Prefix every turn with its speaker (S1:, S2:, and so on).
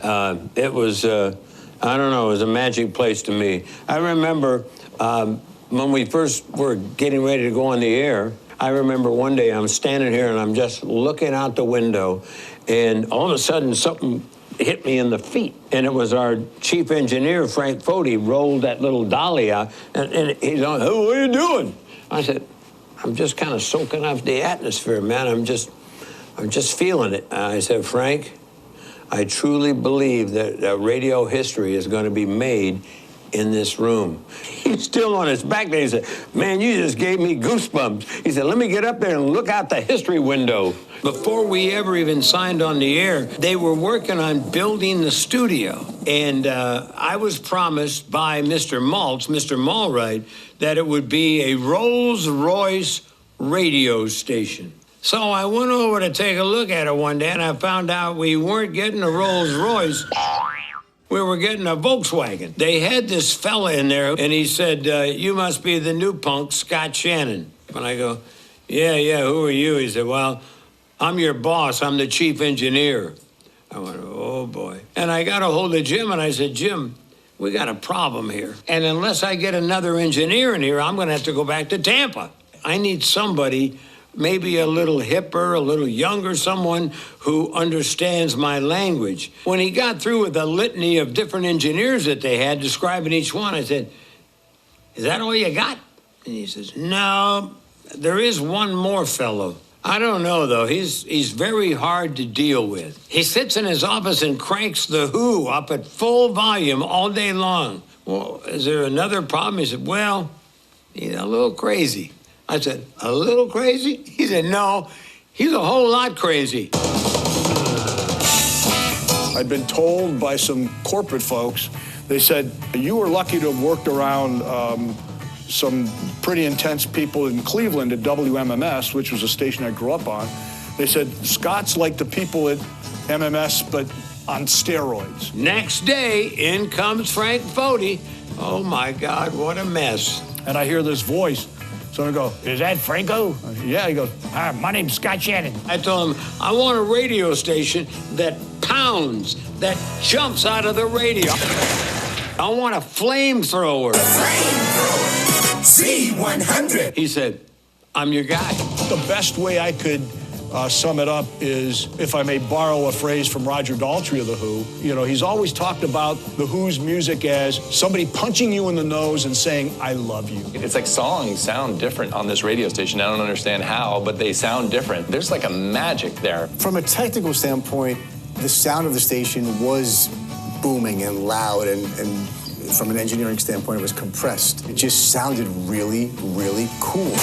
S1: It was, I don't know, it was a magic place to me. I remember when we first were getting ready to go on the air, I remember one day I'm standing here and I'm just looking out the window, and all of a sudden something hit me in the feet. And it was our chief engineer, Frank Foti, rolled that little dolly out, and he's on, "Hey, what are you doing?" I said, "I'm just kind of soaking up the atmosphere, man. I'm just feeling it." I said, "Frank, I truly believe that radio history is going to be made in this room." He's still on his back there. He said, "Man, you just gave me goosebumps." He said, "Let me get up there and look out the history window." Before we ever even signed on the air, they were working on building the studio. And I was promised by Mr. Malwright, that it would be a Rolls-Royce radio station. So I went over to take a look at it one day, and I found out we weren't getting a Rolls-Royce. We were getting a Volkswagen. They had this fella in there, and he said, "You must be the new punk, Scott Shannon." And I go, yeah, who are you?" He said, "Well, I'm your boss. I'm the chief engineer." I went, "Oh, boy." And I got a hold of Jim, and I said, "Jim, we got a problem here. And unless I get another engineer in here, I'm going to have to go back to Tampa. I need somebody maybe a little hipper, a little younger, someone who understands my language." When he got through with the litany of different engineers that they had describing each one, I said, "Is that all you got?" And he says, "No, there is one more fellow. I don't know, though. He's very hard to deal with. He sits in his office and cranks The Who up at full volume all day long." "Well, is there another problem?" He said, "Well, he's a little crazy." I said, "A little crazy?" He said, "No, he's a whole lot crazy."
S2: I'd been told by some corporate folks, they said, "You were lucky to have worked around some pretty intense people in Cleveland at WMMS, which was a station I grew up on." They said, "Scott's like the people at MMS, but on steroids."
S1: Next day, in comes Frank Foti. Oh, my God, what a mess.
S2: And I hear this voice. So I go,
S3: "Is that Franco?"
S2: "Yeah." He goes,
S3: "Hi, my name's Scott Shannon."
S1: I told him, I want a radio station that pounds, that jumps out of the radio. I want a flamethrower.
S4: Z100.
S1: He said, "I'm your guy."
S2: the best way I could sum it up is, if I may borrow a phrase from Roger Daltrey of The Who, you know, he's always talked about The Who's music as somebody punching you in the nose and saying, "I love you."
S5: It's like songs sound different on this radio station. I don't understand how, but they sound different. There's like a magic there.
S6: From a technical standpoint, the sound of the station was booming and loud, and from an engineering standpoint, it was compressed. It just sounded really, really cool.